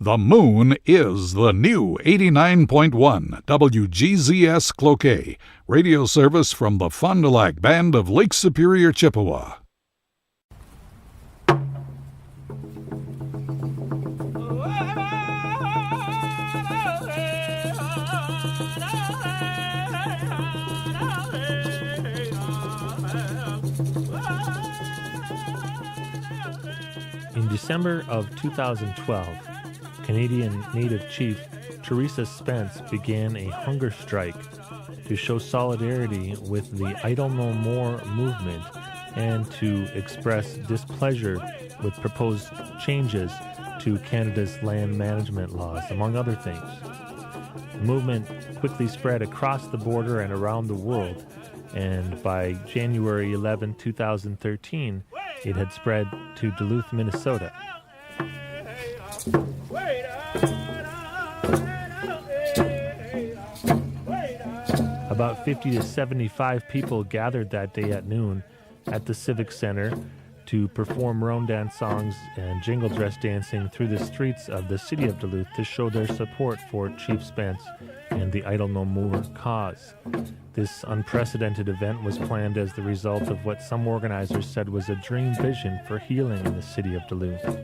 The moon is the new 89.1 WGZS Cloquet, radio service from the Fond du Lac Band of Lake Superior, Chippewa. In December of 2012, Canadian Native Chief Teresa Spence began a hunger strike to show solidarity with the Idle No More movement and to express displeasure with proposed changes to Canada's land management laws, among other things. The movement quickly spread across the border and around the world, and by January 11, 2013, it had spread to Duluth, Minnesota. About 50 to 75 people gathered that day at noon at the Civic Center to perform Rondan songs and jingle dress dancing through the streets of the city of Duluth to show their support for Chief Spence and the Idle No More cause. This unprecedented event was planned as the result of what some organizers said was a dream vision for healing in the city of Duluth.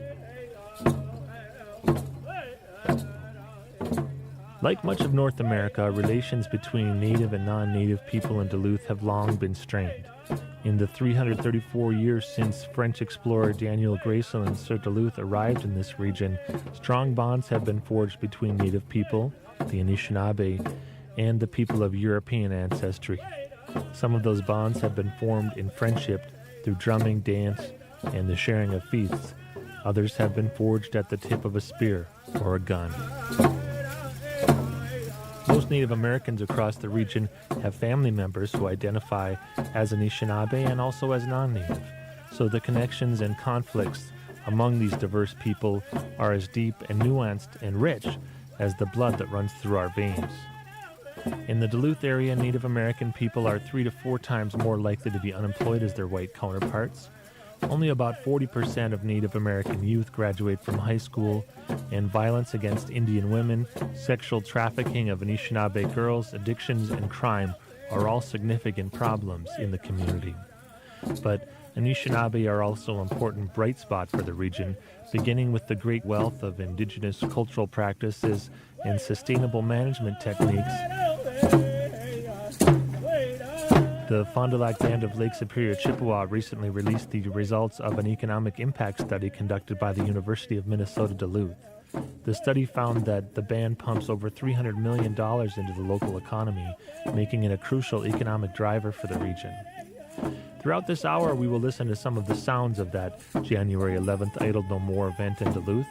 Like much of North America, relations between Native and non-Native people in Duluth have long been strained. In the 334 years since French explorer Daniel Grayson and Sir Duluth arrived in this region, strong bonds have been forged between Native people, the Anishinaabe, and the people of European ancestry. Some of those bonds have been formed in friendship through drumming, dance, and the sharing of feasts. Others have been forged at the tip of a spear or a gun. Most Native Americans across the region have family members who identify as Anishinaabe and also as non-Native, so the connections and conflicts among these diverse people are as deep and nuanced and rich as the blood that runs through our veins. In the Duluth area, Native American people are 3 to 4 times more likely to be unemployed as their white counterparts. Only about 40% of Native American youth graduate from high school, and violence against Indian women, sexual trafficking of Anishinaabe girls, addictions, and crime are all significant problems in the community. But Anishinaabe are also an important bright spot for the region, beginning with the great wealth of indigenous cultural practices and sustainable management techniques. The Fond du Lac Band of Lake Superior, Chippewa recently released the results of an economic impact study conducted by the University of Minnesota Duluth. The study found that the band pumps over $300 million into the local economy, making it a crucial economic driver for the region. Throughout this hour, we will listen to some of the sounds of that January 11th Idle No More event in Duluth.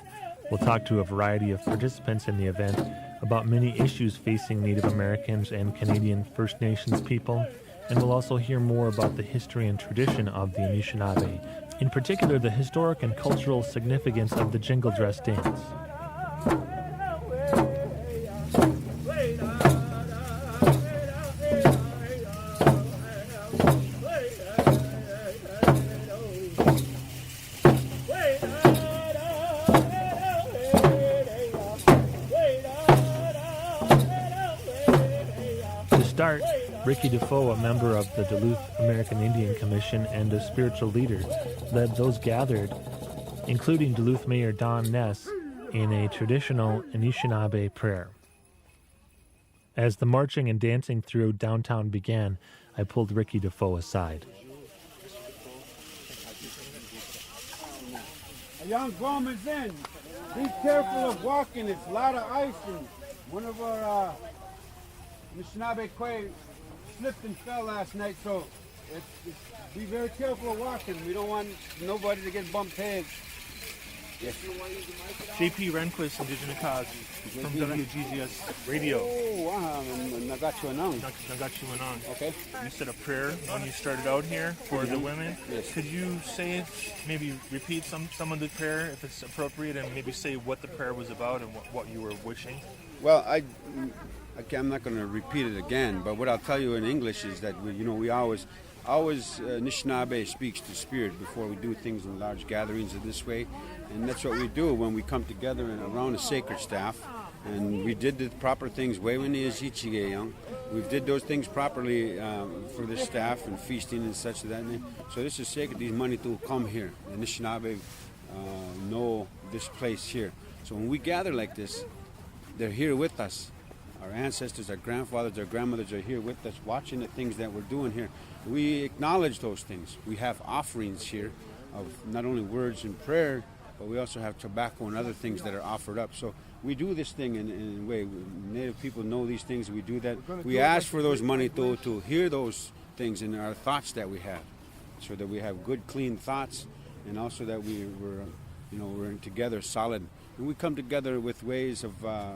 We'll talk to a variety of participants in the event about many issues facing Native Americans and Canadian First Nations people, and we'll also hear more about the history and tradition of the Anishinaabe, in particular the historic and cultural significance of the jingle dress dance. To start, Ricky Defoe, a member of the Duluth American Indian Commission and a spiritual leader, led those gathered, including Duluth Mayor Don Ness, in a traditional Anishinaabe prayer. As the marching and dancing through downtown began, I pulled Ricky Defoe aside. A young woman's in. Be careful of walking. It's a lot of ice, and one of our Anishinaabe Quay slipped and fell last night, so be very careful of walking. We don't want nobody to get bumped heads. Yes. JP Renquist, Indigenous Cause, from WGZS Radio. Oh, Nagachuanang. Nagachuanang. Okay. You said a prayer when you started out here for the women. Yes. Could you say it, maybe repeat some of the prayer if it's appropriate, and maybe say what the prayer was about and what you were wishing? Well, I'm not going to repeat it again, but what I'll tell you in English is that we always Anishinaabe speaks to spirit before we do things in large gatherings of this way, And that's what we do when we come together and around the sacred staff. And we did the proper things. We did those things properly for the staff and feasting and such that. So this is sacred. These money to come here. The Anishinaabe know this place here. So when we gather like this, they're here with us. Our ancestors, our grandfathers, our grandmothers are here with us, watching the things that we're doing here. We acknowledge those things. We have offerings here of not only words and prayer, but we also have tobacco and other things that are offered up. So we do this thing in a way. Native people know these things. We do that. We ask for those money to hear those things in our thoughts that we have, so that we have good, clean thoughts, and also that we're together solid. And we come together with ways of the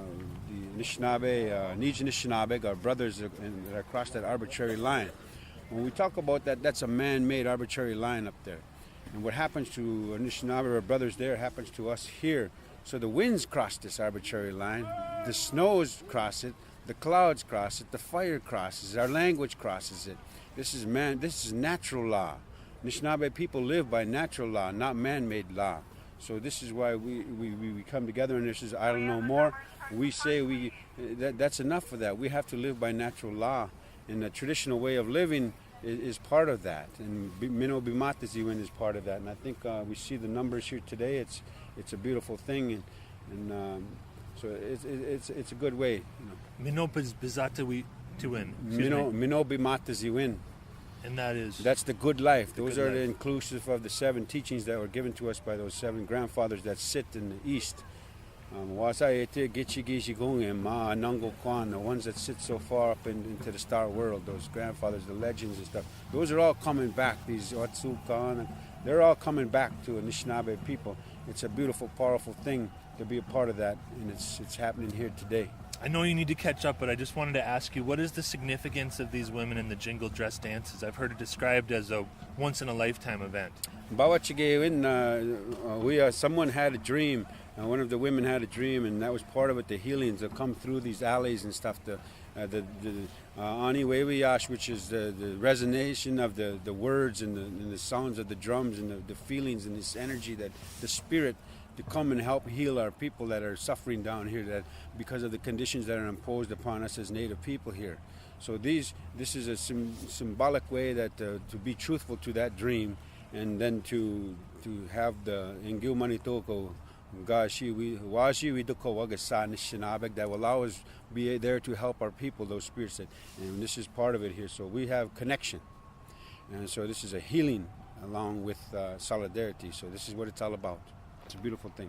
Anishinaabe, Anishinaabe, our brothers that are across that arbitrary line. When we talk about that, that's a man-made arbitrary line up there. And what happens to Anishinaabe, our brothers there, happens to us here. So the winds cross this arbitrary line, the snows cross it, the clouds cross it, the fire crosses it, our language crosses it. This is natural law. Anishinaabe people live by natural law, not man-made law. So this is why we come together, and this is idle no more. We say that's enough for that. We have to live by natural law, and the traditional way of living is part of that. And Mino Bimataziwin is part of that. And I think we see the numbers here today. It's a beautiful thing, and so it's a good way. Mino Bizatawi to win. Mino Bimataziwin. And that's the good life. Those are the inclusive of the 7 teachings that were given to us by those 7 grandfathers that sit in the east. The ones that sit so far up into the star world, those grandfathers, the legends and stuff. Those are all coming back. These Otsukan, they're all coming back to Anishinaabe people. It's a beautiful, powerful thing to be a part of that, and it's happening here today. I know you need to catch up, but I just wanted to ask you, what is the significance of these women in the jingle dress dances? I've heard it described as a once-in-a-lifetime event. Someone had a dream. One of the women had a dream, and that was part of it, the healings that come through these alleys and stuff. The Ani Wewiyash, which is the resonation of the words and the sounds of the drums and the feelings and this energy, that the spirit to come and help heal our people that are suffering down here, that because of the conditions that are imposed upon us as Native people here. So this is a symbolic way that to be truthful to that dream, and then to have the Ingil Manitoko that will allow us be there to help our people, those spirits, and this is part of it here. So we have connection, and so this is a healing along with solidarity. So this is what it's all about. It's a beautiful thing.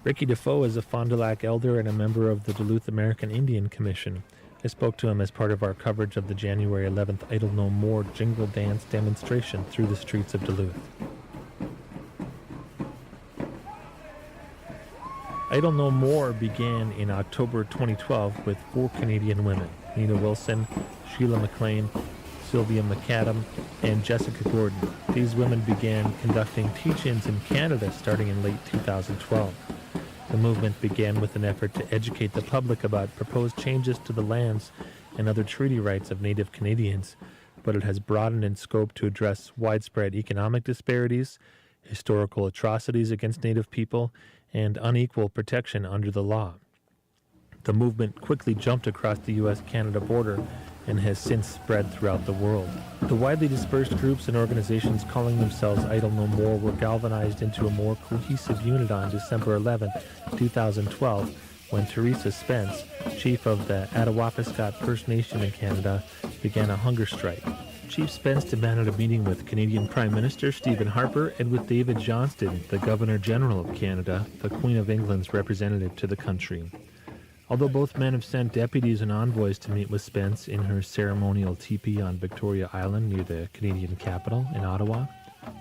Ricky Defoe is a Fond du Lac elder and a member of the Duluth American Indian Commission. I spoke to him as part of our coverage of the January 11th Idle No More jingle dance demonstration through the streets of Duluth. Idle No More began in October 2012 with 4 Canadian women, Nina Wilson, Sheila McLean, Sylvia McAdam, and Jessica Gordon. These women began conducting teach-ins in Canada starting in late 2012. The movement began with an effort to educate the public about proposed changes to the lands and other treaty rights of Native Canadians, but it has broadened in scope to address widespread economic disparities, historical atrocities against Native people, and unequal protection under the law. The movement quickly jumped across the U.S.-Canada border and has since spread throughout the world. The widely dispersed groups and organizations calling themselves Idle No More were galvanized into a more cohesive unit on December 11, 2012, when Teresa Spence, chief of the Attawapiskat First Nation in Canada, began a hunger strike. Chief Spence demanded a meeting with Canadian Prime Minister Stephen Harper and with David Johnston, the Governor-General of Canada, the Queen of England's representative to the country. Although both men have sent deputies and envoys to meet with Spence in her ceremonial teepee on Victoria Island near the Canadian capital in Ottawa,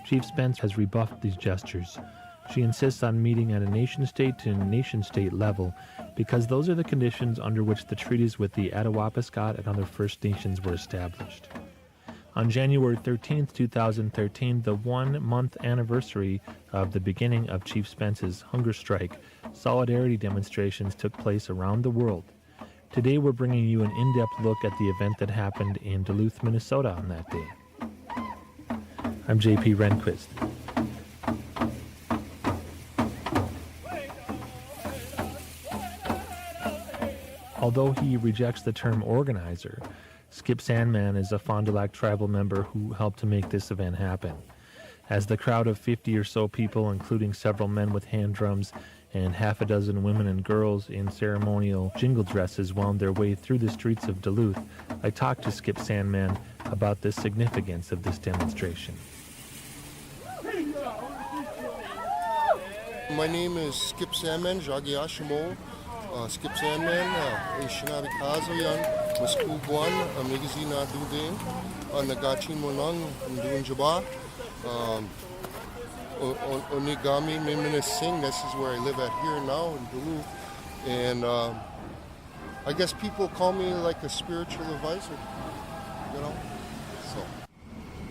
Chief Spence has rebuffed these gestures. She insists on meeting at a nation-state to nation-state level because those are the conditions under which the treaties with the Attawapiskat and other First Nations were established. On January 13, 2013, the one-month anniversary of the beginning of Chief Spence's hunger strike, solidarity demonstrations took place around the world. Today we're bringing you an in-depth look at the event that happened in Duluth, Minnesota on that day. I'm J.P. Rehnquist. Although he rejects the term organizer, Skip Sandman is a Fond du Lac tribal member who helped to make this event happen. As the crowd of 50 or so people, including several men with hand drums and half a dozen women and girls in ceremonial jingle dresses, wound their way through the streets of Duluth, I talked to Skip Sandman about the significance of this demonstration. My name is Skip Sandman, Jagi Ashimo. Skip Sandman, Ishinabi Kazo Yan, Musku Buan, Amigazina Dudin, Nagachi Monang, Ndun Jaba, Onigami Mimina Singh. This is where I live at here now in Duluth. And I guess people call me like a spiritual advisor, you know? So.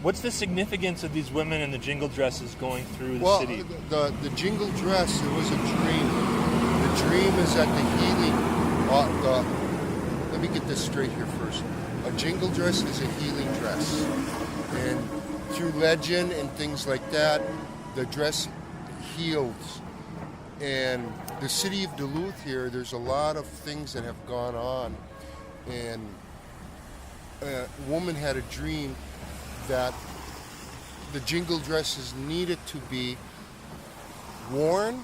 What's the significance of these women in the jingle dresses going through the city? The jingle dress, it was a dream. The dream is that the healing, let me get this straight here first. A jingle dress is a healing dress. And through legend and things like that, the dress heals. And the city of Duluth here, there's a lot of things that have gone on. And a woman had a dream that the jingle dresses needed to be worn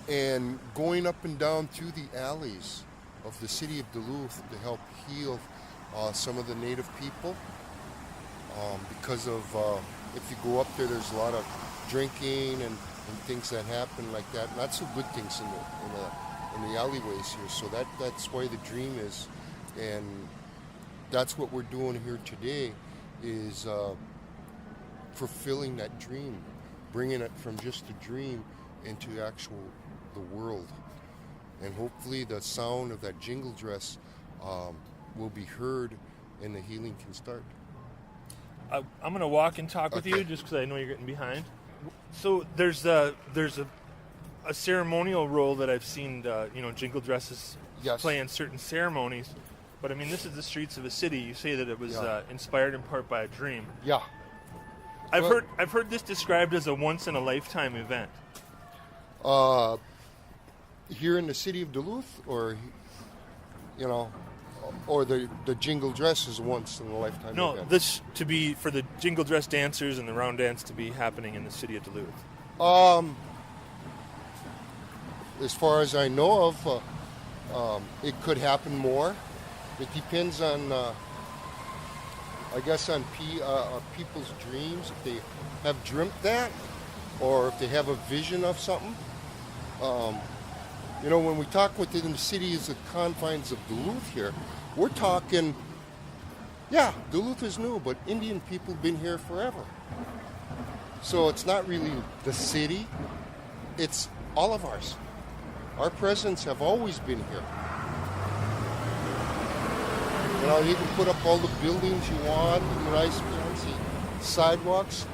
and going up and down through the alleys of the city of Duluth to help heal some of the native people. Because of, if you go up there, there's a lot of drinking and things that happen like that. Not so good things in the alleyways here. So that's why the dream is. And that's what we're doing here today, is fulfilling that dream, bringing it from just a dream into the world. And hopefully the sound of that jingle dress will be heard and the healing can start. I'm going to walk and talk with you just because I know you're getting behind. So there's a ceremonial role that I've seen, jingle dresses play in certain ceremonies. But I mean, this is the streets of a city. You say that it was inspired in part by a dream. Yeah. I've heard this described as a once in a lifetime event. Here in the city of Duluth, or the jingle dress is once in a lifetime event? No, this to be for the jingle dress dancers and the round dance to be happening in the city of Duluth. As far as I know of, it could happen more. It depends on, I guess, on people's dreams, if they have dreamt that, or if they have a vision of something. When we talk within the cities, the confines of Duluth here, we're talking, Duluth is new, but Indian people have been here forever. So it's not really the city, it's all of ours. Our presence have always been here. You can put up all the buildings you want, nice fancy sidewalks.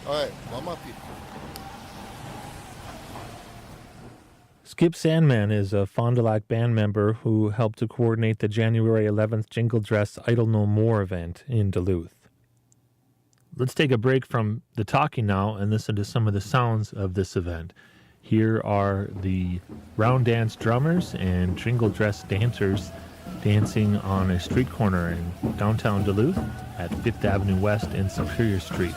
All right, I'm up here. Skip Sandman is a Fond du Lac band member who helped to coordinate the January 11th Jingle Dress Idle No More event in Duluth. Let's take a break from the talking now and listen to some of the sounds of this event. Here are the round dance drummers and jingle dress dancers dancing on a street corner in downtown Duluth at 5th Avenue West and Superior Street.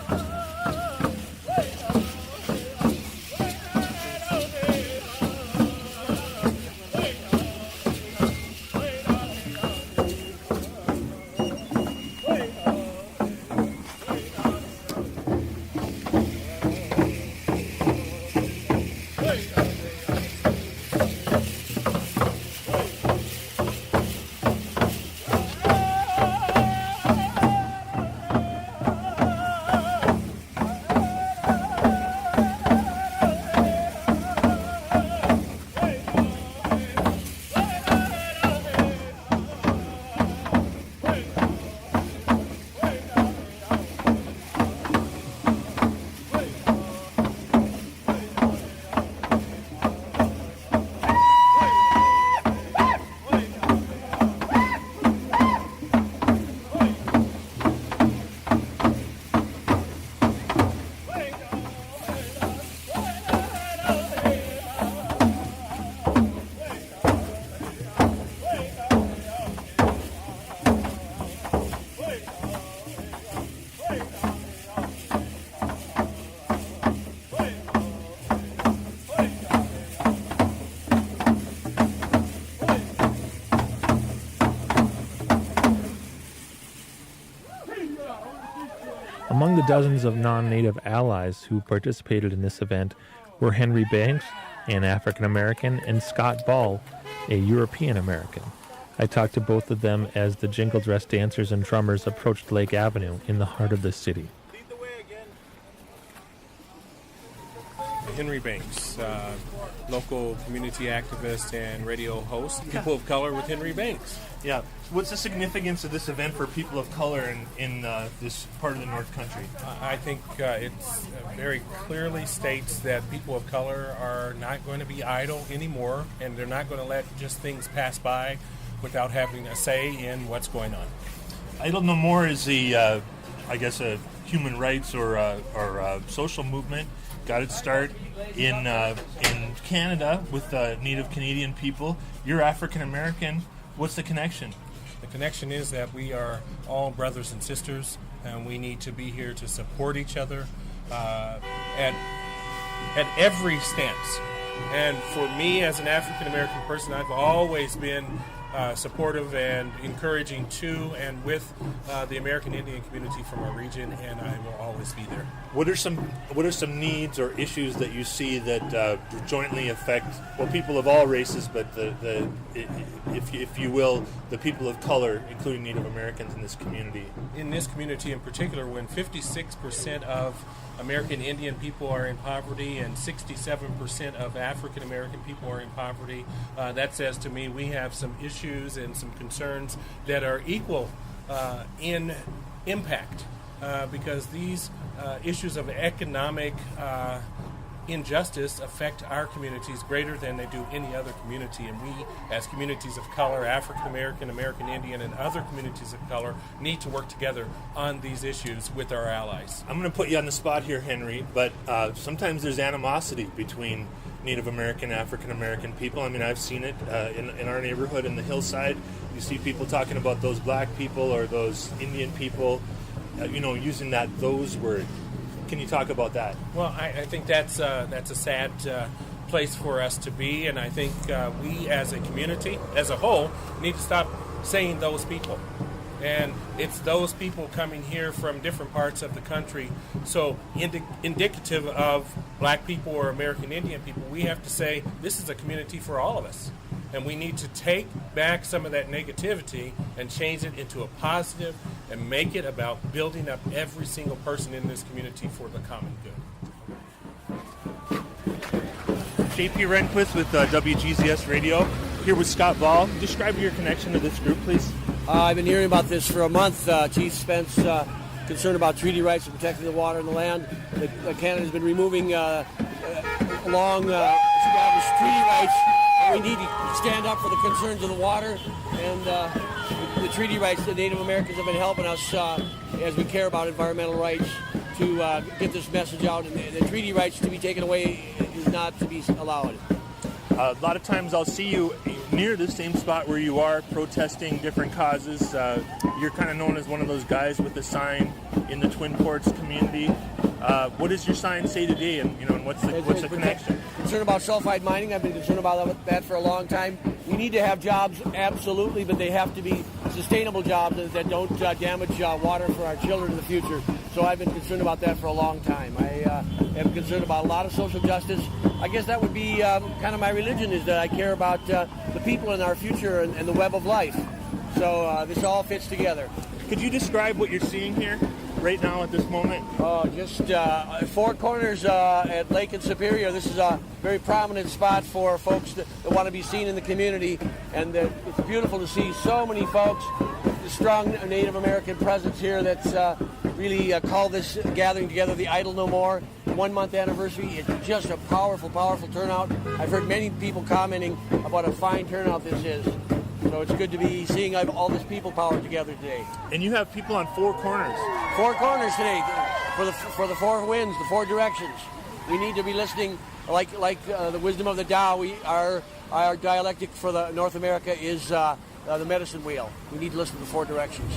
the dozens of non-native allies who participated in this event were Henry Banks, an African American, and Scott Ball, a European American. I talked to both of them as the Jingle Dress Dancers and drummers approached Lake Avenue in the heart of the city. Henry Banks, local community activist and radio host, People of Color with Henry Banks. Yeah. What's the significance of this event for people of color in this part of the North Country? I think it very clearly states that people of color are not going to be idle anymore, and they're not going to let just things pass by without having a say in what's going on. Idle No More is a human rights or social movement. Got its start in Canada with Native Canadian people. You're African American. What's the connection? The connection is that we are all brothers and sisters, and we need to be here to support each other at every stance. And for me, as an African American person, I've always been supportive and encouraging to and with the American Indian community from our region, and I will always be there. What are some needs or issues that you see that jointly affect people of all races, but if you will, the people of color, including Native Americans in this community? In this community in particular, when 56% of American Indian people are in poverty and 67% of African American people are in poverty, that says to me we have some issues and some concerns that are equal in impact, because these issues of economic injustice affect our communities greater than they do any other community, and we, as communities of color, African American, American Indian, and other communities of color, need to work together on these issues with our allies. I'm going to put you on the spot here, Henry, but sometimes there's animosity between Native American, African American people. I mean, I've seen it in our neighborhood in the hillside. You see people talking about those black people or those Indian people, using those words. Can you talk about that? Well, I think that's a sad place for us to be, and I think we as a community, as a whole, need to stop saying those people. And it's those people coming here from different parts of the country. So indicative of black people or American Indian people, we have to say this is a community for all of us. And we need to take back some of that negativity and change it into a positive and make it about building up every single person in this community for the common good. JP Rehnquist with WGZS Radio, here with Scott Ball. Describe your connection to this group, please. I've been hearing about this for a month. Chief Spence concerned about treaty rights and protecting the water and the land. Canada's been removing long established treaty rights. We need to stand up for the concerns of the water and the treaty rights. The Native Americans have been helping us as we care about environmental rights to get this message out. And the treaty rights to be taken away is not to be allowed. A lot of times I'll see you near the same spot where you are protesting different causes. You're kind of known as one of those guys with the sign in the Twin Ports community. What does your sign say today, and what's the connection? Concerned about sulfide mining. I've been concerned about that for a long time. We need to have jobs, absolutely, but they have to be sustainable jobs that don't damage water for our children in the future. So I've been concerned about that for a long time. I am concerned about a lot of social justice. I guess that would be kind of my religion, is that I care about the people in our future and the web of life. So this all fits together. Could you describe what you're seeing here right now at this moment? Just Four Corners at Lake and Superior. This is a very prominent spot for folks that want to be seen in the community, and it's beautiful to see so many folks, the strong Native American presence here that's really called this gathering together the Idle No More 1 month anniversary. It's just a powerful, powerful turnout. I've heard many people commenting about a fine turnout this is. So it's good to be seeing all this people power together today. And you have people on four corners. Four corners today for the four winds, the four directions. We need to be listening like the wisdom of the Tao. Our dialectic for the North America is the medicine wheel. We need to listen to the four directions.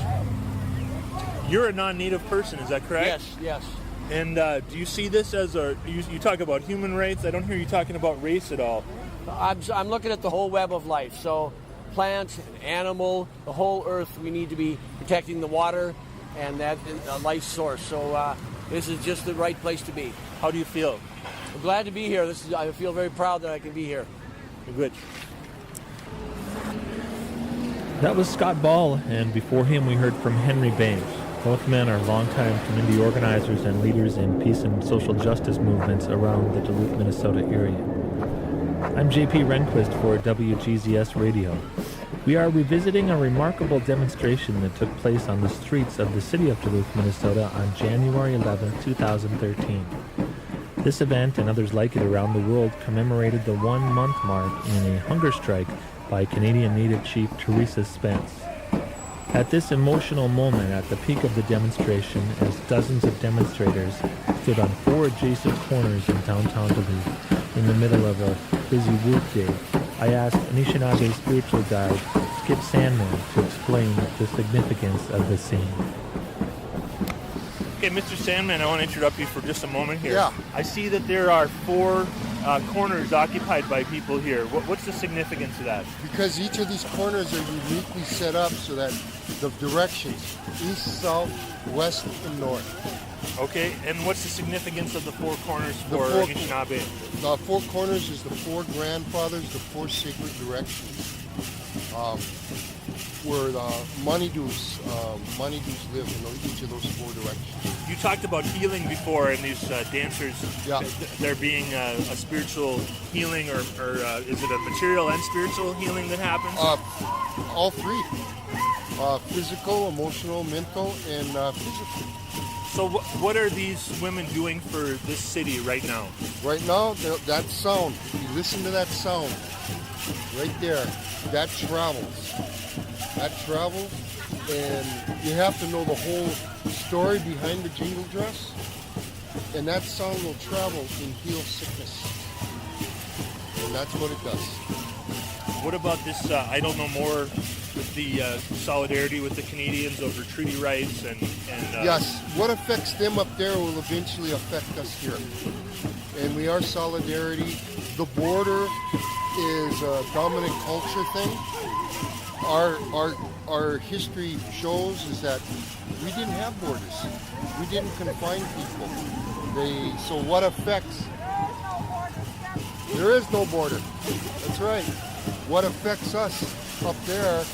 You're a non-native person, is that correct? Yes. And do you see this as you talk about human rights? I don't hear you talking about race at all. I'm looking at the whole web of life. So plant, animal, the whole earth, we need to be protecting the water and that life source. So this is just the right place to be. How do you feel? I'm glad to be here. I feel very proud that I can be here. Good. That was Scott Ball, and before him we heard from Henry Banks. Both men are longtime community organizers and leaders in peace and social justice movements around the Duluth, Minnesota area. I'm J.P. Rehnquist for WGZS Radio. We are revisiting a remarkable demonstration that took place on the streets of the city of Duluth, Minnesota on January 11, 2013. This event and others like it around the world commemorated the 1 month mark in a hunger strike by Canadian Native Chief Teresa Spence. At this emotional moment at the peak of the demonstration, as dozens of demonstrators stood on 4 adjacent corners in downtown Duluth in the middle of a busy workday, I asked Anishinaabe spiritual guide Skip Sandman to explain the significance of the scene. Okay, Mr. Sandman, I want to interrupt you for just a moment here. Yeah. I see that there are 4 corners occupied by people here. What's the significance of that? Because each of these corners are uniquely set up so that the directions, east, south, west, and north. Okay, and what's the significance of the 4 corners for Anishinaabe? The 4 corners is the 4 grandfathers, the 4 sacred directions. Where the money-doos live in each of those 4 directions. You talked about healing before, and these dancers, Yeah. there being a spiritual healing, or is it a material and spiritual healing that happens? All 3. Physical, emotional, mental, and physical. So what are these women doing for this city right now? Right now, that sound, you listen to that sound right there, that travels. That travels, and you have to know the whole story behind the jingle dress, and that sound will travel and heal sickness, and that's what it does. What about this, I don't know more, with the solidarity with the Canadians over treaty rights and Yes, what affects them up there will eventually affect us here, and we are solidarity. The border is a dominant culture thing. Our history shows is that we didn't have borders. We didn't confine people. So what affects? There is no border. That's right. What affects us up there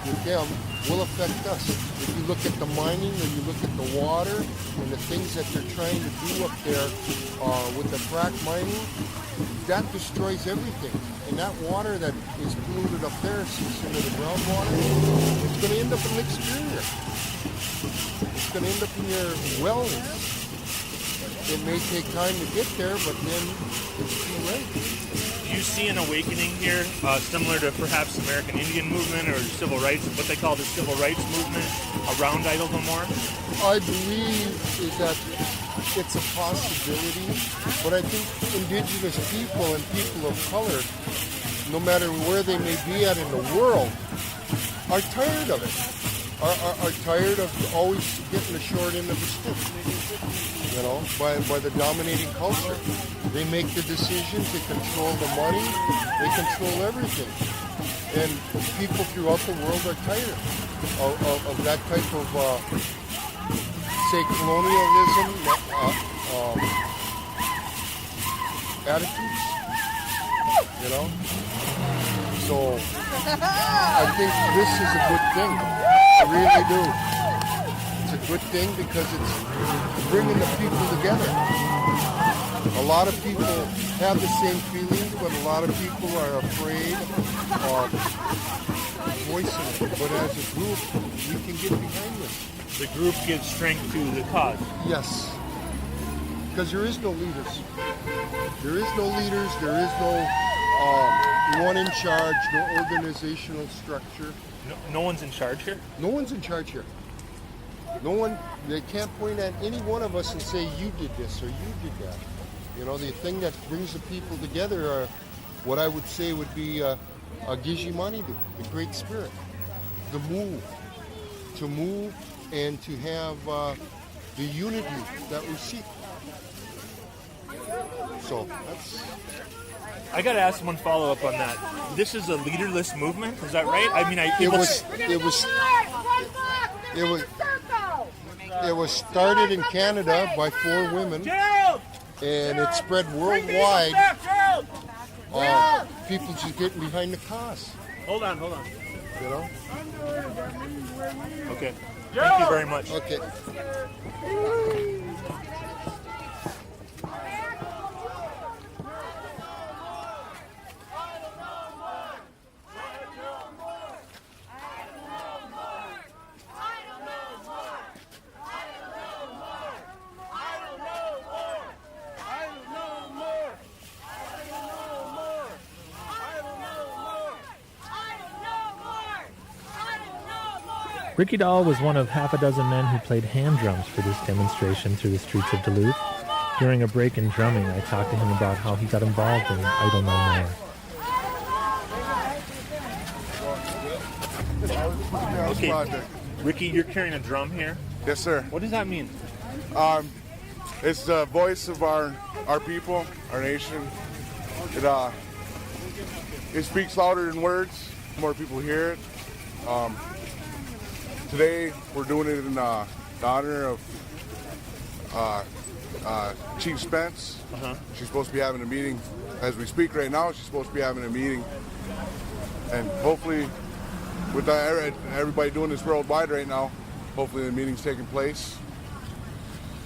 with them will affect us. If you look at the mining, or you look at the water and the things that they're trying to do up there with the frack mining, that destroys everything. And that water that is polluted up there seeps into the groundwater. It's going to end up in Lake Superior. It's going to end up in your wells. It may take time to get there, but then it's too late. Do you see an awakening here, similar to perhaps the American Indian movement or civil rights, what they call the civil rights movement around Idle No More? I believe is that it's a possibility, but I think indigenous people and people of color, no matter where they may be at in the world, are tired of it. Are tired of always getting the short end of the stick, by the dominating culture. They make the decisions, they control the money, they control everything. And people throughout the world are tired of that type of, say, colonialism attitudes, So I think this is a good thing. I really do. It's a good thing because it's bringing the people together. A lot of people have the same feelings, but a lot of people are afraid of voicing it. But as a group, we can get behind this. The group gives strength to the cause. Yes. Because there is no leaders. There is no leaders. There is no one in charge, no organizational structure. No one's in charge here? No one's in charge here. No one, they can't point at any one of us and say, you did this or you did that. The thing that brings the people together are what I would say would be a Gijimanidu, the Great Spirit. The move. To move and to have the unity that we seek. So that's... I got to ask one follow-up on that. This is a leaderless movement, is that right? I mean, It was started in Canada by 4 women, and it spread worldwide. People just getting behind the cause. Hold on. You know? Okay. Thank you very much. Okay. Ricky Dahl was one of half a dozen men who played hand drums for this demonstration through the streets of Duluth. During a break in drumming, I talked to him about how he got involved in I Don't Know More. Okay, Ricky, you're carrying a drum here. Yes, sir. What does that mean? It's the voice of our people, our nation. It speaks louder than words. More people hear it. Today, we're doing it in honor of Chief Spence. She's supposed to be having a meeting as we speak right now. She's supposed to be having a meeting, and hopefully, with everybody doing this worldwide right now, hopefully the meeting's taking place.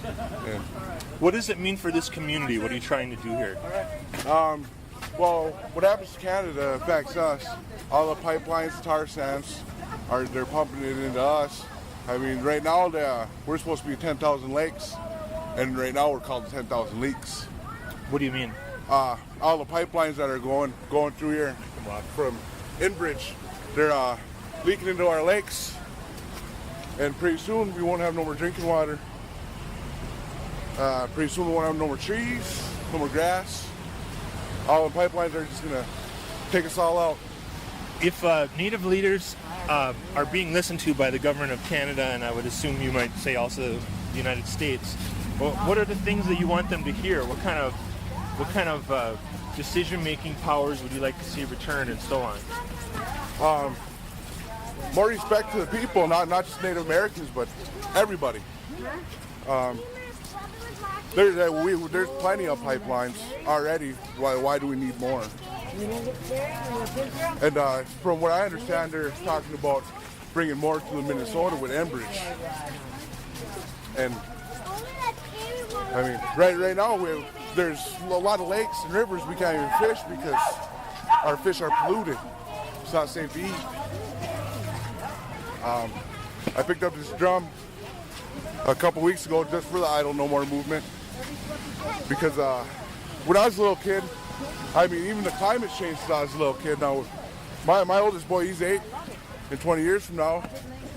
And What does it mean for this community? What are you trying to do here? well, what happens to Canada affects us. All the pipelines, tar sands, they're pumping it into us. I mean, right now we're supposed to be 10,000 lakes, and right now we're called 10,000 leaks. What do you mean? All the pipelines that are going through here from Inbridge, they're leaking into our lakes, and pretty soon we won't have no more drinking water. Pretty soon we won't have no more trees, no more grass. All the pipelines are just gonna take us all out. If Native leaders are being listened to by the government of Canada, and I would assume you might say also the United States, what are the things that you want them to hear? What kind of decision-making powers would you like to see returned, and so on? More respect to the people, not just Native Americans, but everybody. There's plenty of pipelines already. Why do we need more? And from what I understand, they're talking about bringing more to Minnesota with Enbridge. And I mean, right now there's a lot of lakes and rivers we can't even fish because our fish are polluted. It's not safe to eat. I picked up this drum a couple weeks ago just for the I Don't Know More movement because when I was a little kid, I mean, even the climate's changed since I was a little kid. Now, my oldest boy, he's 8, and 20 years from now,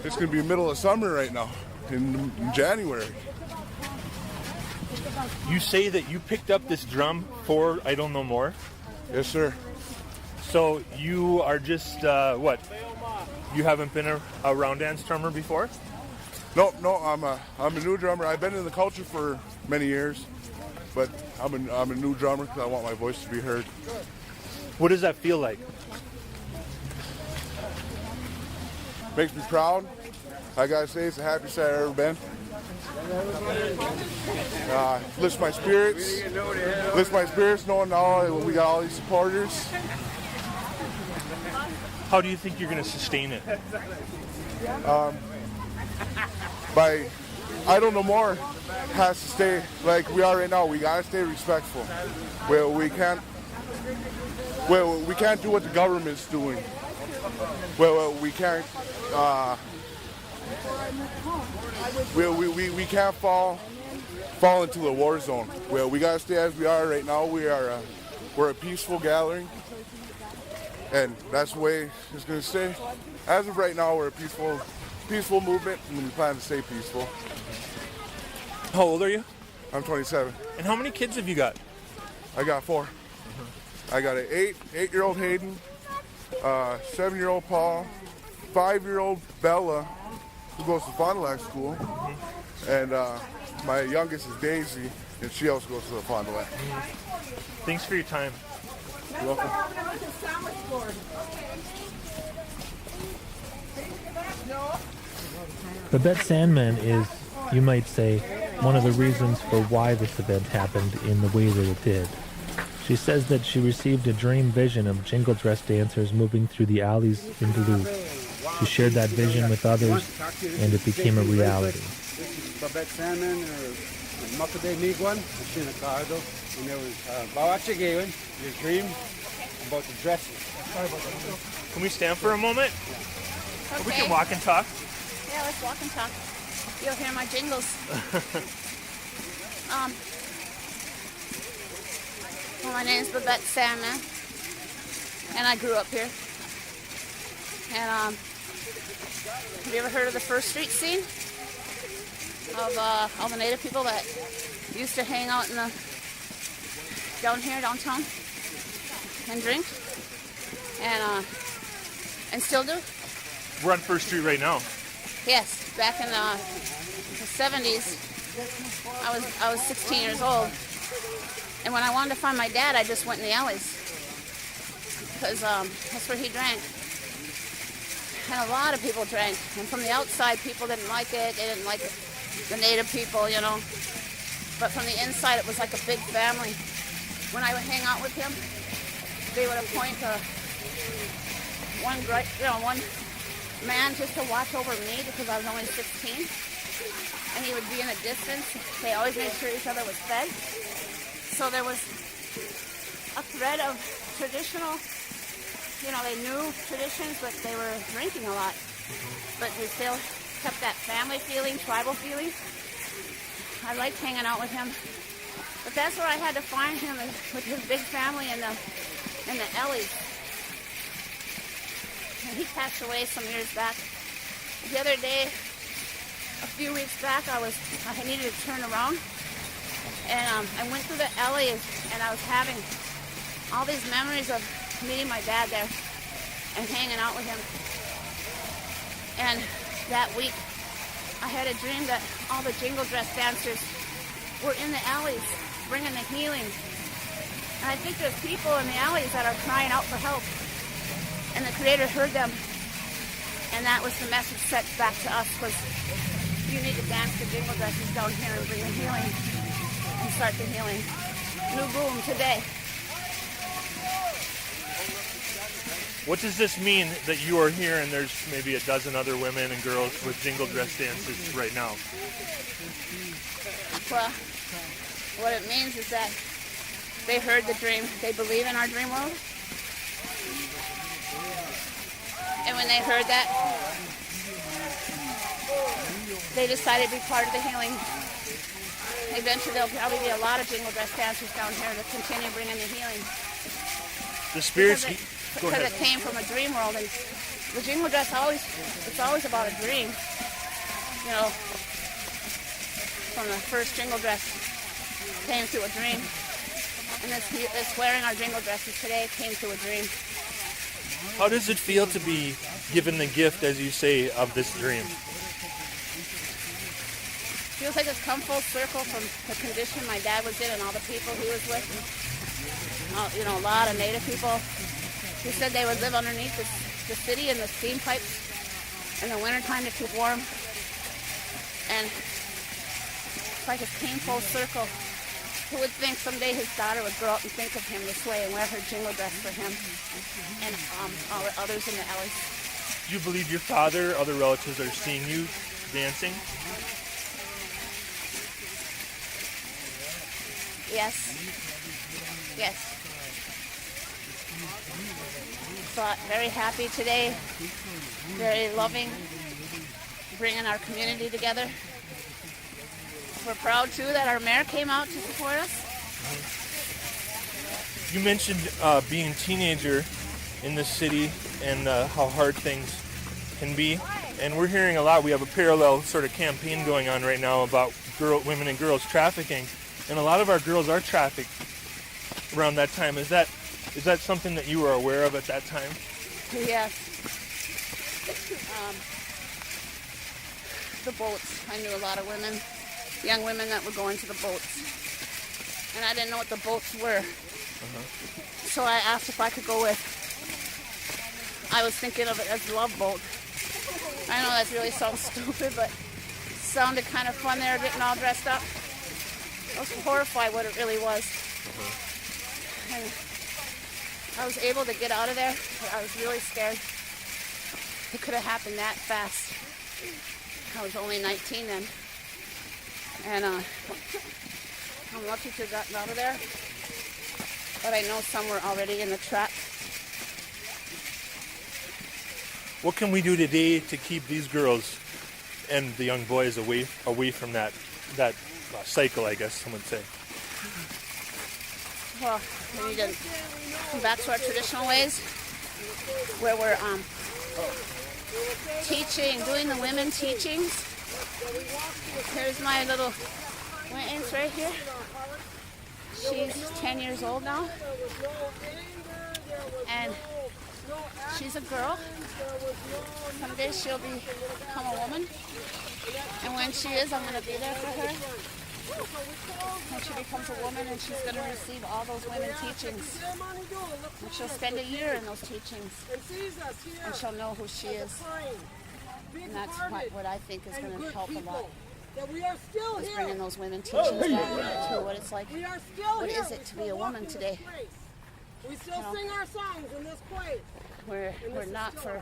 it's going to be middle of summer right now, in January. You say that you picked up this drum for I Don't Know More? Yes, sir. So you are just, what? You haven't been a round dance drummer before? No, I'm a new drummer. I've been in the culture for many years, but I'm a new drummer because I want my voice to be heard. What does that feel like? Makes me proud. I gotta say, it's the happiest I've ever been. Lifts my spirits knowing now we got all these supporters. How do you think you're going to sustain it? By I Don't Know More has to stay like we are right now. We gotta stay respectful. We can't do what the government's doing. We can't we can't fall into a war zone. We gotta stay as we are right now. We're a peaceful gathering, and that's the way it's gonna stay. As of right now, we're a peaceful movement, and we plan to stay peaceful. How old are you? I'm 27. And how many kids have you got? I got 4. I got an 8-year-old Hayden, 7-year-old Paul, 5-year-old Bella, who goes to Fond du Lac school, and my youngest is Daisy, and she also goes to the Fond du Lac. Thanks for your time. You're welcome. Babette Sandman is you might say, one of the reasons for why this event happened in the way that it did. She says that she received a dream vision of jingle dress dancers moving through the alleys in Duluth. She shared that vision with others, and it became a reality. This is Sandman or Makabe Miguan, Shinacardo, and there was Bawacha Gawin, your dream about the dresses. Can we stand for a moment? Okay. We can walk and talk. Yeah, let's walk and talk. You'll hear my jingles. Well, my name is Babette Sandman, and I grew up here. And have you ever heard of the First Street scene? Of all the Native people that used to hang out in down here, downtown, and drink, and still do. We're on First Street right now. Yes, back in the 70s, I was 16 years old, and when I wanted to find my dad, I just went in the alleys, because that's where he drank. And a lot of people drank, and from the outside, people didn't like it. They didn't like the Native people, you know. But from the inside, it was like a big family. When I would hang out with him, they would appoint one man just to watch over me because I was only 16. And he would be in the distance. They always made sure each other was fed. So there was a thread of traditional, you know, they knew traditions, but they were drinking a lot. But they still kept that family feeling, tribal feeling. I liked hanging out with him. But that's where I had to find him, with his big family in the alleys. And he passed away some years back. The other day, a few weeks back, I needed to turn around. And I went through the alleys, and I was having all these memories of meeting my dad there and hanging out with him. And that week, I had a dream that all the jingle dress dancers were in the alleys, bringing the healing. And I think there's people in the alleys that are crying out for help. And the Creator heard them. And that was the message sent back to us, was you need to dance the jingle dresses down here and bring the healing and start the healing. New boom today. What does this mean that you are here and there's maybe a dozen other women and girls with jingle dress dances right now? Well, what it means is that they heard the dream. They believe in our dream world. And when they heard that, they decided to be part of the healing. Eventually, there'll probably be a lot of jingle dress dancers down here to continue bringing the healing. The spirits... Because it came from a dream world, and the jingle dress it's always about a dream. You know, from the first jingle dress came through a dream, and this wearing our jingle dresses today came through a dream. How does it feel to be given the gift, as you say, of this dream? Feels like it's come full circle from the condition my dad was in and all the people he was with. You know, a lot of Native people. He said they would live underneath the city in the steam pipes in the wintertime to keep warm. And it's like it came full circle. Who would think someday his daughter would grow up and think of him this way and wear her jingle dress for him and all the others in the alleys. Do you believe your father, other relatives are seeing you dancing? Yes. Yes. So very happy today, very loving, bringing our community together. We're proud too that our mayor came out to support us. You mentioned being a teenager in the city and how hard things can be, and we're hearing a lot. We have a parallel sort of campaign going on right now about women and girls trafficking, and a lot of our girls are trafficked around that time. Is that something that you were aware of at that time? Yes. The boats. I knew a lot of women, young women that were going to the boats. And I didn't know what the boats were. So I asked if I could go with. I was thinking of it as Love Boat. I know that really sounds stupid, but sounded kind of fun there, getting all dressed up. I was horrified what it really was. And I was able to get out of there, but I was really scared. It could have happened that fast. I was only 19 then. And I'm lucky to have gotten out of there. But I know some were already in the trap. What can we do today to keep these girls and the young boys away from that cycle, I guess some would say? Well, we need to come back to our traditional ways, where we're doing the women teachings. Here's my little Wintons right here. She's 10 years old now, and she's a girl. Someday she'll become a woman, and when she is, I'm going to be there for her. When she becomes a woman, and she's going to receive all those women teachings, and she'll spend a year in those teachings, and she'll know who she is. And that's what I think is going to help a lot. Is bringing those women teachings back to what it's like. What is it to be a woman today? We still sing our songs in this place. We're not for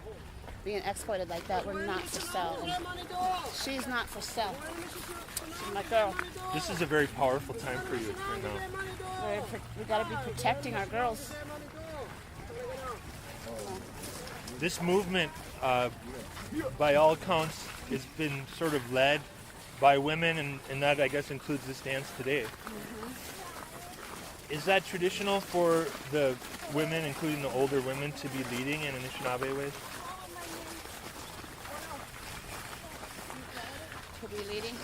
being exploited like that. We're not for sale. She's not for sale. She's my girl. This is a very powerful time for you right now. We got to be protecting our girls. This movement, by all accounts, has been sort of led by women, and that, I guess, includes this dance today. Is that traditional for the women, including the older women, to be leading in Anishinaabe ways? To be leading?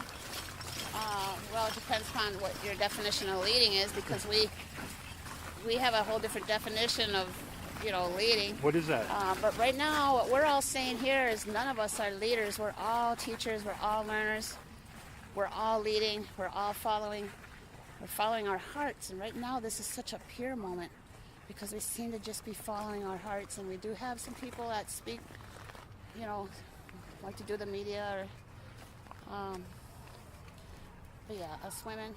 Well, it depends upon what your definition of leading is, because we have a whole different definition of, leading. What is that? But right now, what we're all saying here is none of us are leaders. We're all teachers. We're all learners. We're all leading. We're all following. We're following our hearts. And right now, this is such a pure moment because we seem to just be following our hearts. And we do have some people that speak, like to do the media. But yeah, us women,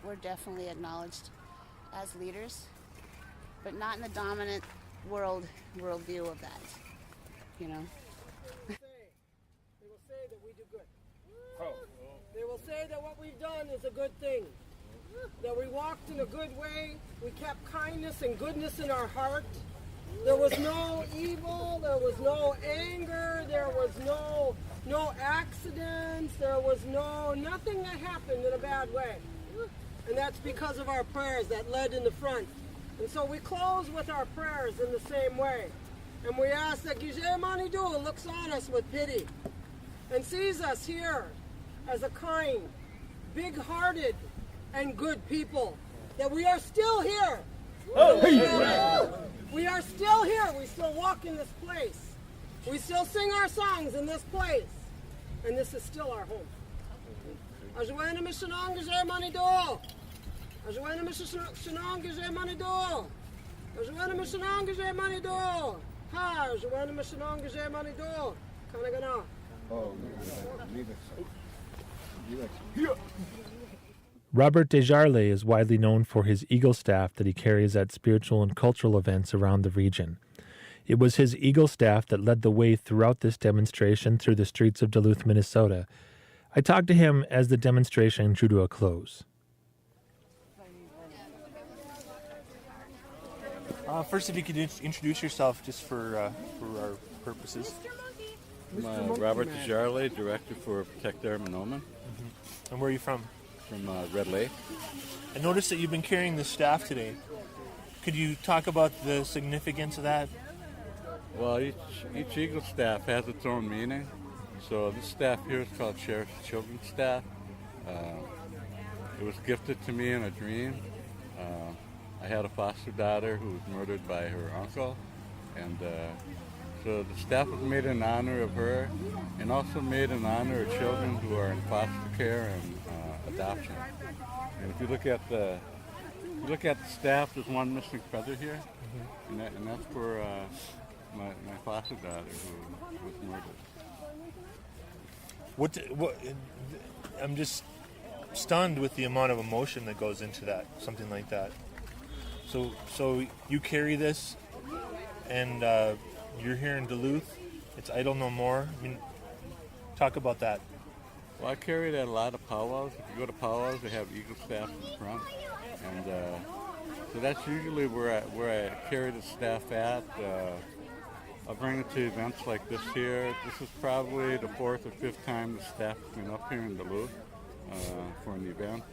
we're definitely acknowledged as leaders, but not in the dominant worldview of that, They will say that we do good. They will say that what we've done is a good thing. That we walked in a good way. We kept kindness and goodness in our heart. There was no evil. There was no anger. There was no accidents. There was nothing that happened in a bad way. And that's because of our prayers that led in the front. And so we close with our prayers in the same way. And we ask that Gije Manidu looks on us with pity and sees us here as a kind, big-hearted, and good people. That we are still here. We are still here. We still walk in this place. We still sing our songs in this place. And this is still our home. Ajwena Mishanong Gije Manidu. Ajwena Mishanong Gije Manidu. Ajwena Mishanong Gije Manidu. Ha, Ajwena Mishanong Gije Manidu. Kanagana. Robert Desjardins is widely known for his eagle staff that he carries at spiritual and cultural events around the region. It was his eagle staff that led the way throughout this demonstration through the streets of Duluth, Minnesota. I talked to him as the demonstration drew to a close. First, if you could introduce yourself just for our purposes. I'm Robert Desjardins, Director for Protect Our Minoman. And where are you from? From Red Lake. I noticed that you've been carrying the staff today. Could you talk about the significance of that? Well, each Eagle staff has its own meaning. So this staff here is called Sheriff's Children's Staff. It was gifted to me in a dream. I had a foster daughter who was murdered by her uncle, and so the staff was made in honor of her, and also made in honor of children who are in foster care and adoption. And if you look at the staff, there's one missing feather here, and that's for my foster daughter who was murdered. What I'm just stunned with the amount of emotion that goes into that, something like that. So you carry this, and you're here in Duluth. It's Idle No More. I mean, talk about that. Well, I carry it at a lot of powwows. If you go to powwows, they have eagle staff in front, and so that's usually where I carry the staff at. I'll bring it to events like this here. This is probably the 4th or 5th time the staff has been up here in Duluth for an event.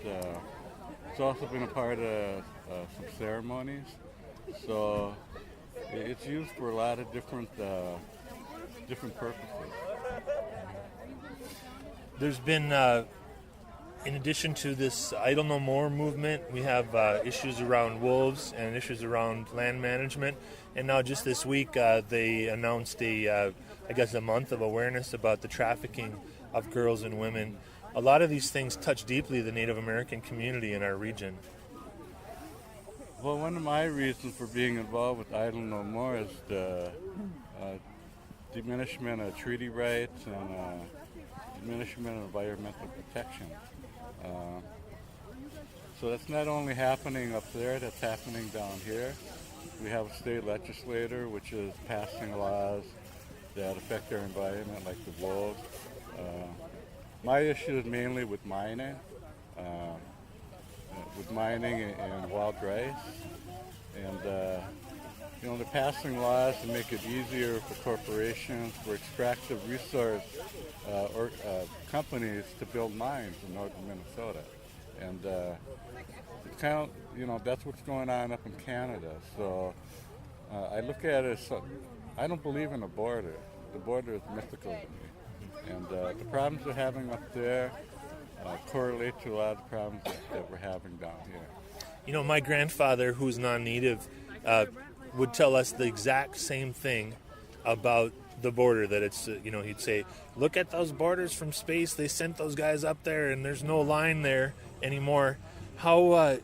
It's also been a part of some ceremonies. So it's used for a lot of different purposes. There's been, in addition to this Idle No More movement, we have issues around wolves and issues around land management. And now just this week, they announced a month of awareness about the trafficking of girls and women. A lot of these things touch deeply the Native American community in our region. Well, one of my reasons for being involved with Idle No More is the diminishment of treaty rights and diminishment of environmental protection. So that's not only happening up there, that's happening down here. We have a state legislator which is passing laws that affect our environment, like the wolves. My issue is mainly with mining and wild rice. And they're passing laws to make it easier for corporations, for extractive resource or companies to build mines in northern Minnesota. And it's kind of, that's what's going on up in Canada. So I look at it as, I don't believe in a border. The border is mythical to me. And the problems we're having up there correlate to a lot of the problems that we're having down here. My grandfather, who's non-native, would tell us the exact same thing about the border, that it's, he'd say, look at those borders from space. They sent those guys up there, and there's no line there anymore. How,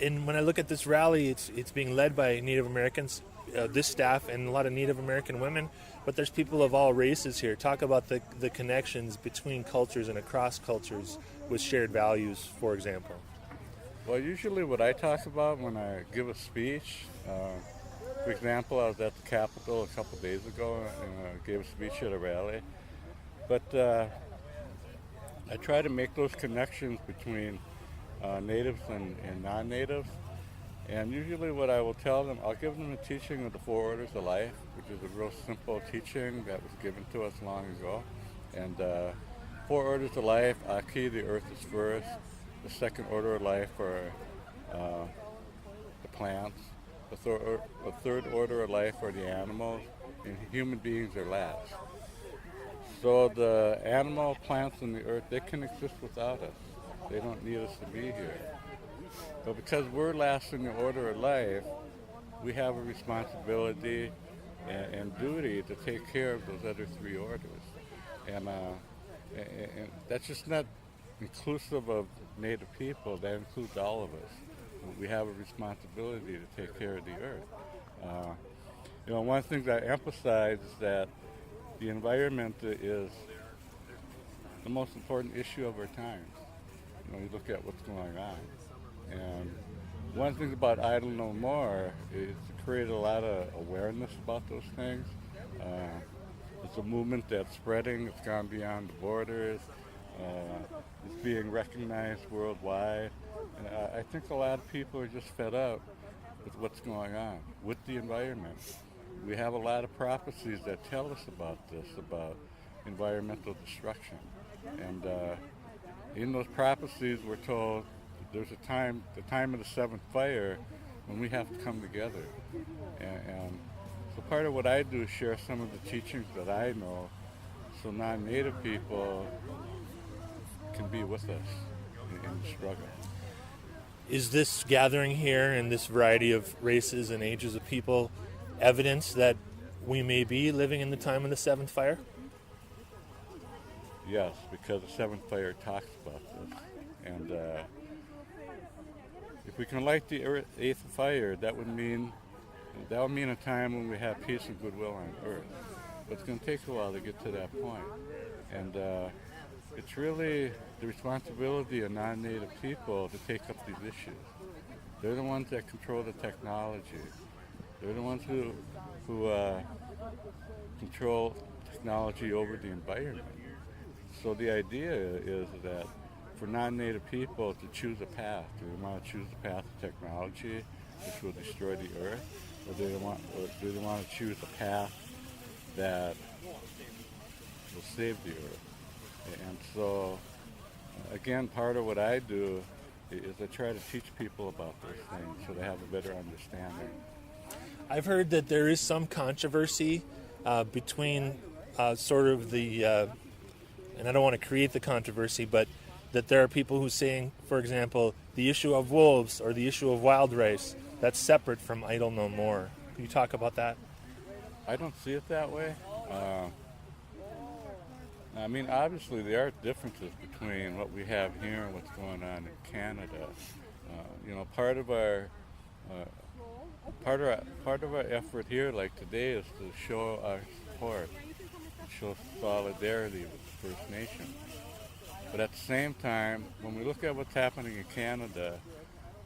and when I look at this rally, it's being led by Native Americans, this staff, and a lot of Native American women, but there's people of all races here. Talk about the connections between cultures and across cultures with shared values, for example. Well, usually what I talk about when I give a speech, for example, I was at the Capitol a couple days ago and gave a speech at a rally. But I try to make those connections between natives and non-natives. And usually what I will tell them, I'll give them a teaching of the 4 Orders of Life, which is a real simple teaching that was given to us long ago. And 4 Orders of Life, Aki, the earth is first. The 2nd order of life are the plants. The 3rd order of life are the animals, and human beings are last. So the animal, plants, and the earth, they can exist without us. They don't need us to be here. But because we're last in the order of life, we have a responsibility and duty to take care of those other 3 orders. And that's just not inclusive of Native people, that includes all of us. We have a responsibility to take care of the earth. One of the things I emphasize is that the environment is the most important issue of our times. You look at what's going on. And one of the things about Idle No More is to create a lot of awareness about those things. It's a movement that's spreading, it's gone beyond the borders, it's being recognized worldwide. And I think a lot of people are just fed up with what's going on with the environment. We have a lot of prophecies that tell us about this, about environmental destruction. And in those prophecies, we're told there's a time, the time of the 7th fire, when we have to come together. And so part of what I do is share some of the teachings that I know, so non-Native people can be with us in the struggle. Is this gathering here and this variety of races and ages of people evidence that we may be living in the time of the 7th fire? Yes, because the 7th fire talks about this. And if we can light the 8th fire, that would mean a time when we have peace and goodwill on earth. But it's going to take a while to get to that point. And it's really the responsibility of non-native people to take up these issues. They're the ones that control the technology. They're the ones who control technology over the environment. So the idea is that for non-native people to choose a path, do they want to choose the path of technology, which will destroy the earth, or do they want to choose a path that will save the earth? And so, again, part of what I do is I try to teach people about those things so they have a better understanding. I've heard that there is some controversy between sort of the, and I don't want to create the controversy, but that there are people who saying, for example, the issue of wolves or the issue of wild rice, that's separate from Idle No More. Can you talk about that? I don't see it that way. I mean, obviously there are differences between what we have here and what's going on in Canada. Part of our effort here, like today, is to show our support, show solidarity with the First Nations. But at the same time, when we look at what's happening in Canada,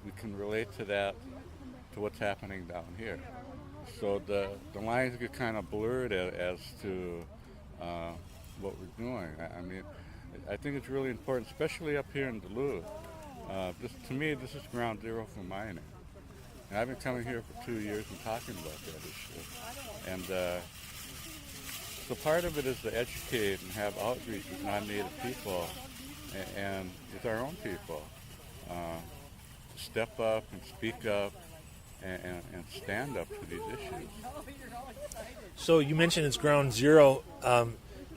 we can relate to that to what's happening down here. So the lines get kind of blurred as to what we're doing. I mean, I think it's really important, especially up here in Duluth. To me, this is ground zero for mining. And I've been coming here for 2 years and talking about that issue. And so part of it is to educate and have outreach with non-native people and with our own people. To step up and speak up and stand up to these issues. So you mentioned it's ground zero.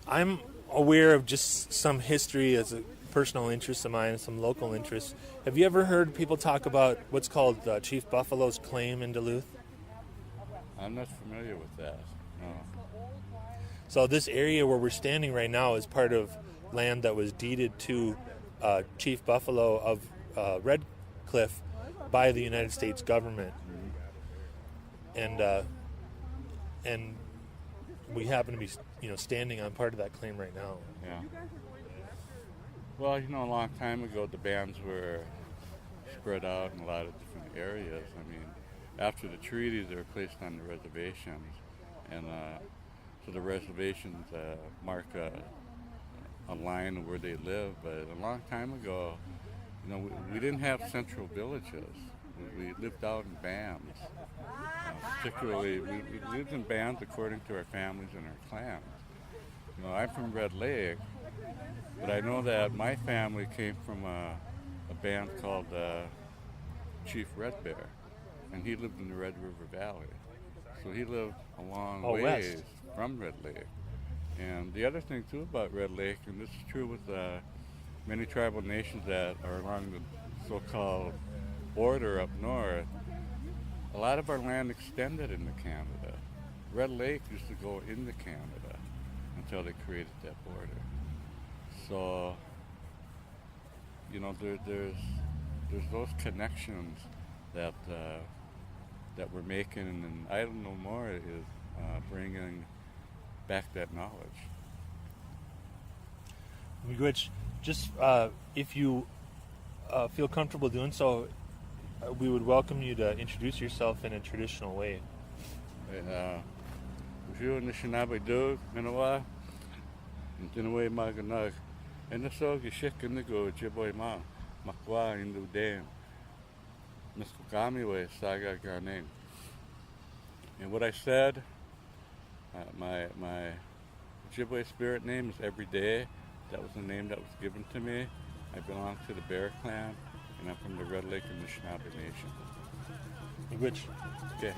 I'm aware of just some history as a personal interest of mine, some local interests. Have you ever heard people talk about what's called Chief Buffalo's claim in Duluth? I'm not familiar with that, no. So this area where we're standing right now is part of land that was deeded to Chief Buffalo of Red Cliff by the United States government. And we happen to be, standing on part of that claim right now. Yeah. Well, a long time ago, the bands were spread out in a lot of different areas. I mean, after the treaties, they were placed on the reservations, and so the reservations mark a line of where they live. But a long time ago, we didn't have central villages. We lived out in bands. Particularly, we lived in bands according to our families and our clans. I'm from Red Lake, but I know that my family came from a band called Chief Red Bear, and he lived in the Red River Valley. So he lived a long ways west from Red Lake. And the other thing, too, about Red Lake, and this is true with many tribal nations that are along the so-called border up north, a lot of our land extended into Canada. Red Lake used to go into Canada until they created that border. So, there's those connections that we're making, and I don't know more is bringing back that knowledge. Which, just if you feel comfortable doing so, we would welcome you to introduce yourself in a traditional way. Uju Nishinabe Dug, Minawa, and Dinaway Maganag, and the Sogi Shik and the Go, Ojibwe Ma, Makwa, Indu Dam, Miskukami Way, Saga Garname. And what I said, my Ojibwe spirit name is Every Day. That was the name that was given to me. I belong to the Bear Clan, and I'm from the Red Lake and Anishinaabe Nation. Which? Okay.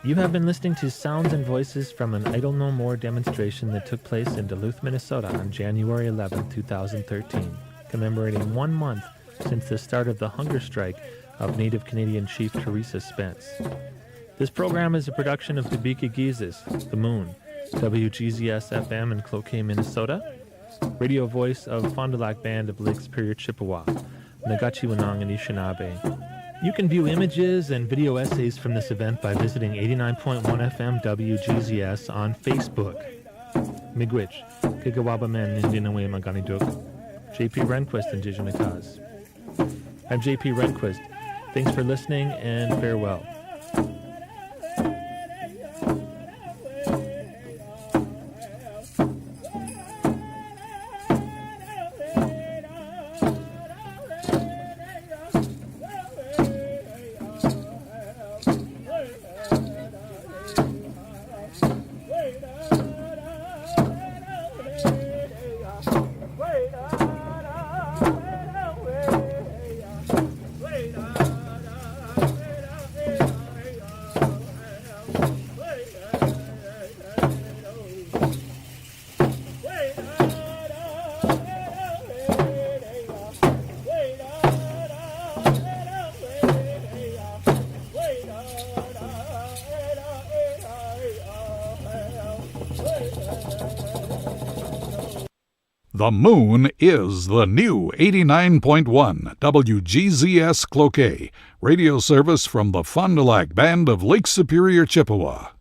You have been listening to sounds and voices from an Idle No More demonstration that took place in Duluth, Minnesota on January 11, 2013, commemorating 1 month since the start of the hunger strike of Native Canadian Chief Teresa Spence. This program is a production of WGZS, The Moon, WGZS-FM in Cloquet, Minnesota, radio voice of Fond du Lac Band of Lake Superior, Chippewa, Nagachiwanong, and Anishinaabe. You can view images and video essays from this event by visiting 89.1 FM WGZS on Facebook. Miigwech, Kigawabamen Nindinawe Maganiduk, JP Rehnquist and Jijanakaz. I'm JP Rehnquist. Thanks for listening and farewell. The Moon is the new 89.1 WGZS Cloquet, radio service from the Fond du Lac Band of Lake Superior, Chippewa.